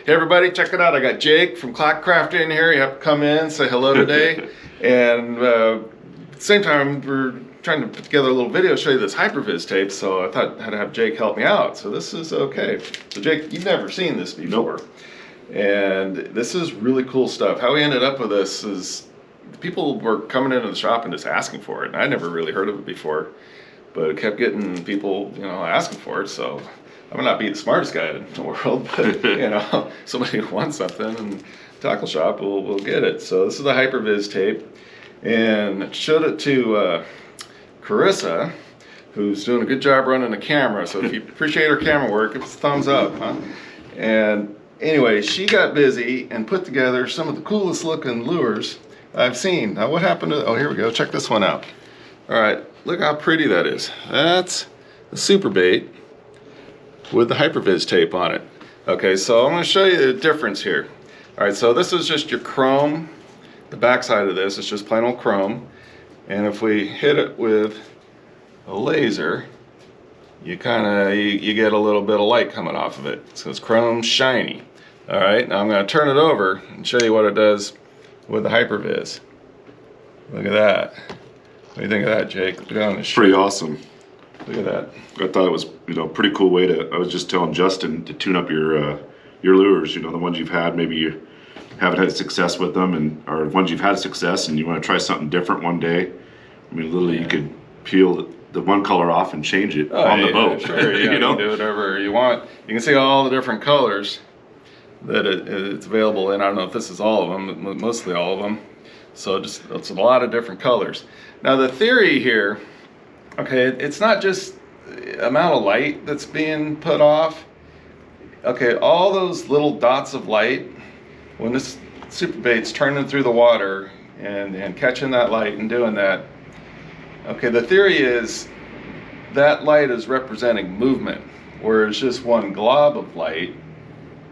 Hey everybody, check it out. I got Jake from Clockcraft in here. You have to come in, say hello today. And at the same time, we're trying to put together a little video, show you this HyperViz tape. So I thought I'd have Jake help me out. So this is okay. So Jake, you've never seen this before. Nope. And this is really cool stuff. How we ended up with this is people were coming into the shop and just asking for it. And I never really heard of it before, but it kept getting people, asking for it. So I might not be the smartest guy in the world, but somebody who wants something, and Tackle Shop will get it. So this is the HyperViz tape, and showed it to Carissa, who's doing a good job running the camera. So if you appreciate her camera work, give us a thumbs up, huh? And anyway, she got busy and put together some of the coolest looking lures I've seen. Now what happened to, oh, here we go, check this one out. All right, look how pretty that is. That's the Super Bait with the HyperViz tape on it. Okay, so I'm going to show you the difference here. All right, so this is just your chrome. The back side of this is just plain old chrome. And if we hit it with a laser, you get a little bit of light coming off of it. So it's chrome shiny. All right, now I'm going to turn it over and show you what it does with the HyperViz. Look at that. What do you think of that, Jake? Look on the Pretty awesome. Look at that. I thought it was, pretty cool way to. I was just telling Justin to tune up your lures. The ones you've had, maybe you haven't had success with them, or ones you've had success, and you want to try something different one day. I mean, literally, you could peel the one color off and change it on the boat. Sure, you can do whatever you want. You can see all the different colors that it's available in. I don't know if this is all of them, but mostly all of them. So it's a lot of different colors. Now the theory here. Okay, it's not just the amount of light that's being put off. Okay, all those little dots of light, when this super bait's turning through the water and catching that light and doing that, okay, the theory is that light is representing movement, whereas just one glob of light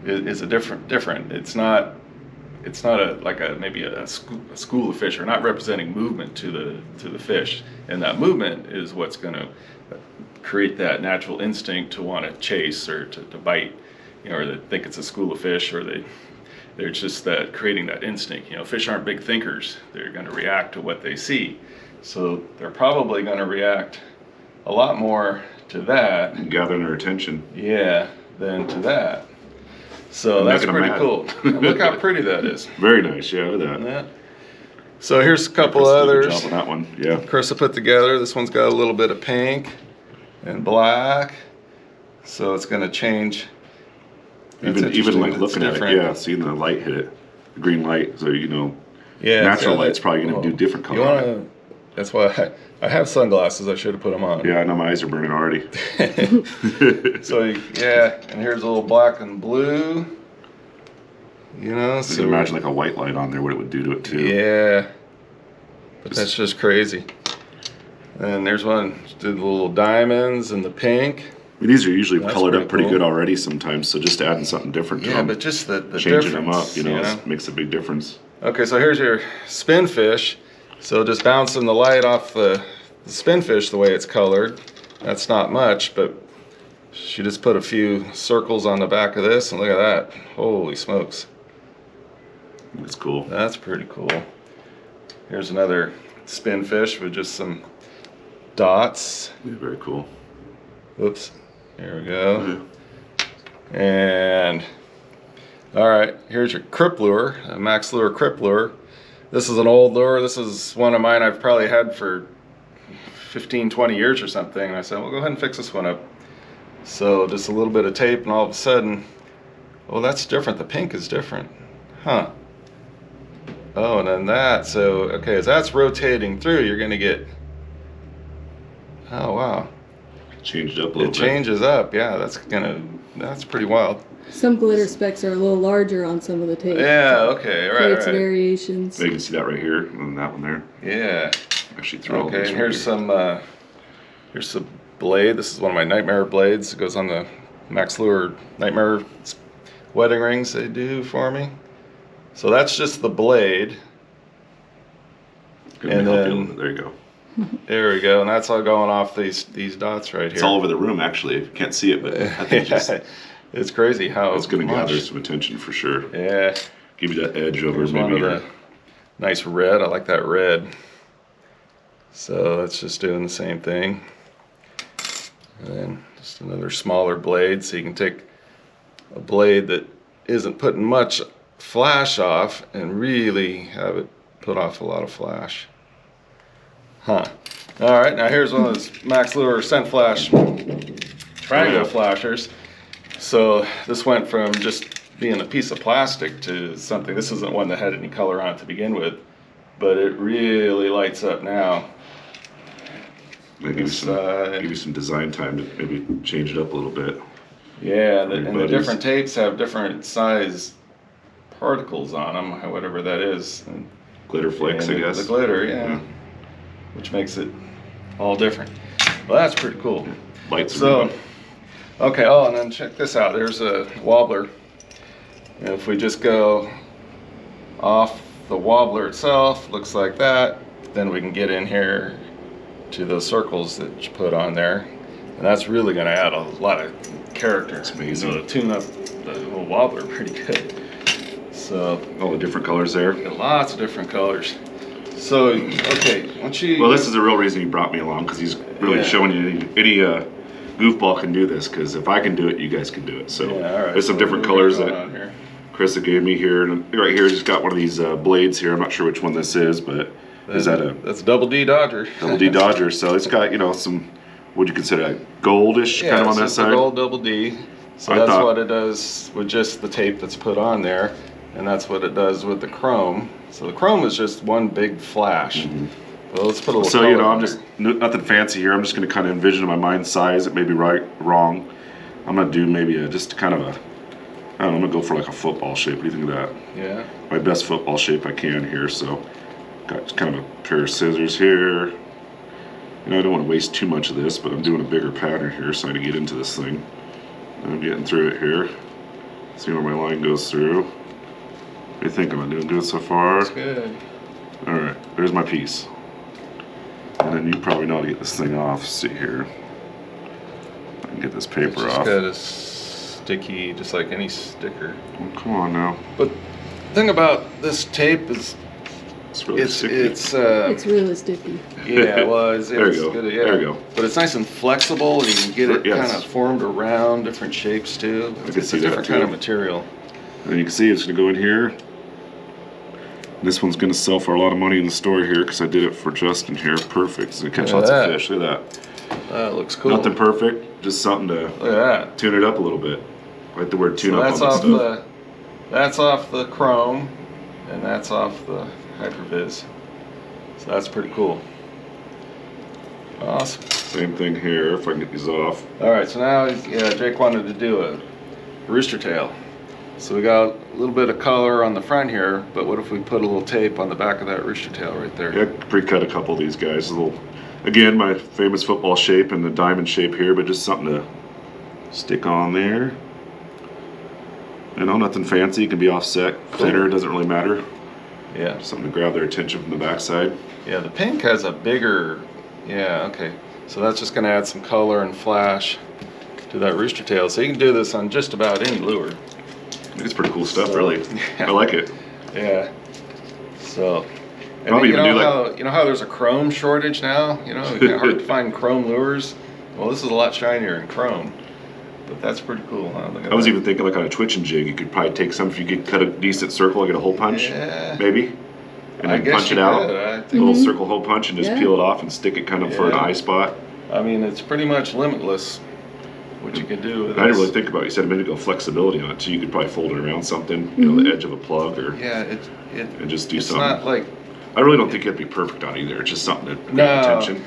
is a different. It's not maybe a school of fish, or not representing movement to the fish, and that movement is what's going to create that natural instinct to want to chase or to bite, or they think it's a school of fish, or they're just creating that instinct. Fish aren't big thinkers; they're going to react to what they see, so they're probably going to react a lot more to that, and gathering their attention, than to that. So that's pretty cool. Look how pretty that is. Very nice, yeah, look at that. So here's a couple others. Good job on that one, yeah. Carissa put together. This one's got a little bit of pink and black, so it's going to change. Even like looking at it, seeing the light hit it, the green light. So natural light's probably going to do different color. That's why I have sunglasses. I should have put them on. Yeah, I know my eyes are burning already. So and here's a little black and blue. So imagine like a white light on there, what it would do to it too. Yeah, but that's just crazy. And there's one, did the little diamonds and the pink. These are usually colored up pretty good already sometimes, so just adding something different to them. Yeah, but just the changing them up, makes a big difference. Okay, so here's your spin fish. So just bouncing the light off the spin fish the way it's colored. That's not much, but she just put a few circles on the back of this, and look at that. Holy smokes. That's cool. That's pretty cool. Here's another spin fish with just some dots. Yeah, very cool. Oops. There we go. Yeah. And all right, here's your Crip lure, a Max Lure Crip lure. This is an old lure. This is one of mine I've probably had for 15, 20 years or something. And I said, well, go ahead and fix this one up. So just a little bit of tape, and all of a sudden, oh, that's different. The pink is different. Huh. Oh, and then that. So, okay, as that's rotating through, you're going to get, oh, wow. Changed up a little bit. It changes up, yeah. That's pretty wild. Some glitter specks are a little larger on some of the tape. Yeah, okay, right. Creates variations. So you can see that right here, and that one there. Yeah. Actually throw okay, and here's here's the blade. This is one of my Nightmare blades. It goes on the Max Lure Nightmare wedding rings they do for me. So that's just the blade. And then there you go. There we go, and that's all going off these dots right here. It's all over the room, actually. You can't see it, but I think It's crazy how It's going to much. gather some attention for sure. Yeah. Give you that edge over Here's one maybe of your the nice red. I like that red. So that's just doing the same thing. And then just another smaller blade, so you can take a blade that isn't putting much flash off and really have it put off a lot of flash. Huh. All right, now here's one of those Max Lure scent flash triangle flashers. So this went from just being a piece of plastic to something. This isn't one that had any color on it to begin with, but it really lights up now. Maybe give you some design time to maybe change it up a little bit. Yeah, and the buddies. different tapes have different size particles on them, whatever that is. And, Glitter flakes, I guess. The glitter, yeah, which makes it all different. Well, that's pretty cool. Lights. So, okay, oh, and then check this out. There's a wobbler. And if we just go off the wobbler itself, looks like that, then we can get in here to those circles that you put on there. And that's really going to add a lot of character. It's amazing. To tune up the little wobbler pretty good. So, all the different colors there. lots of different colors. So, okay, once you... Well, this is the real reason he brought me along, because he's really Yeah. showing you any goofball can do this, because if I can do it, you guys can do it. So Yeah, all right. there's some So different what do we colors got that on here? Chris gave me here. And right here, he's got one of these blades here. I'm not sure which one this is, but is that a That's Double D Dodger. Double D Dodger? So it's got, some, what do you consider, a goldish kind of on that it's a side? gold Double D. So I that's thought- what it does with just the tape that's put on there, and that's what it does with the chrome. So the chrome is just one big flash. Well, let's put a little. So, color I'm on just, there. nothing fancy here. I'm just going to kind of envision in my mind size. It may be right, wrong. I'm going to do maybe just kind of I don't know, I'm going to go for like a football shape. What do you think of that? Yeah. My best football shape I can here. So, got kind of a pair of scissors here. I don't want to waste too much of this, but I'm doing a bigger pattern here so I can get into this thing. I'm getting through it here. See where my line goes through. What do you think? Am I doing good so far? That's good. All right, there's my piece. And then you probably know how to get this thing off. See here. I can get this It's paper just off. got a sticky, just like any sticker. Oh, come on now. But the thing about this tape is It's really sticky. It's really sticky. yeah, well, it's There you go. good, yeah. There you go. But it's nice and flexible, and you can get it Yes. kind of formed around different shapes too. can It's see a that, different kind too. of material. And you can see it's going to go in here. This one's going to sell for a lot of money in the store here because I did it for Justin here. Perfect. It's going to catch Look lots at of that. fish. Look at that. That looks cool. Nothing perfect, just something to Look at that. tune it up a little bit. I like the word tune So up that's on this off stuff. that's off the chrome, and that's off the Hyperviz. So that's pretty cool. Awesome. Same thing here, if I can get these off. All right, so now Jake wanted to do a rooster tail. So we got a little bit of color on the front here, but what if we put a little tape on the back of that rooster tail right there? Yeah, I pre-cut a couple of these guys. A little, again, my famous football shape and the diamond shape here, but just something to stick on there. Nothing fancy. It can be offset, thinner, doesn't really matter. Yeah. Something to grab their attention from the backside. Yeah, the pink has a bigger, yeah, okay. So that's just gonna add some color and flash to that rooster tail. So you can do this on just about any lure. It's pretty cool stuff, So, really. yeah. I like it. Yeah. So, and Probably then, even do how there's a chrome shortage now? It's hard to find chrome lures. Well, this is a lot shinier in chrome. But that's pretty cool, huh? Look at I was that. even thinking like on a twitching jig, you could probably take some if you could cut a decent circle, get a hole punch, Yeah. maybe, and I then guess punch you it out. could. I A think- little circle hole punch and just Yeah. peel it off and stick it kind of for an Yeah. eye spot. I mean, it's pretty much limitless what you can do with I didn't this. really think about it. You said a minute ago flexibility on it, so you could probably fold it around something, the edge of a plug, or Yeah, and just do it's something. not like I really don't think you have to be perfect on either. It's just something to grab no. attention.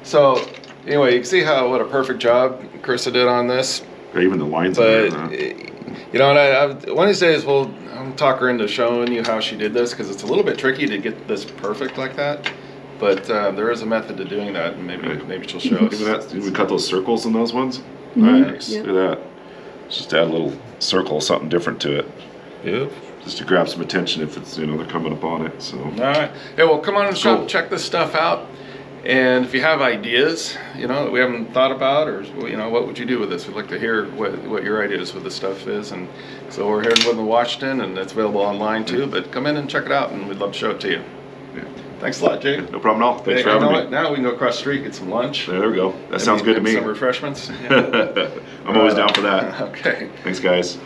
So anyway, you can see what a perfect job Carissa did on this. Or even the lines. in But there, huh? you know, and I one of these days we'll talk her into showing you how she did this because it's a little bit tricky to get this perfect like that. But there is a method to doing that, and maybe she'll show us. Even that, we cut those circles in those ones. Mhm. Nice. Yep. Look at that. Just add a little circle, something different to it, Yep. just to grab some attention if it's they're coming up on it. So All right. Yeah, well, come on in the shop, Cool. check this stuff out. And if you have ideas, that we haven't thought about, or what would you do with this? We'd like to hear what your ideas with this stuff is. And so we're here in Woodland, Washington, and it's available online too. But come in and check it out, and we'd love to show it to you. Yeah. Thanks a lot, Jake. No problem at all. Thanks Hey, for you having know me. what? Now we can go across the street, get some lunch. There we go. That sounds good to me. Some refreshments. Yeah. I'm always down for that. Okay. Thanks, guys.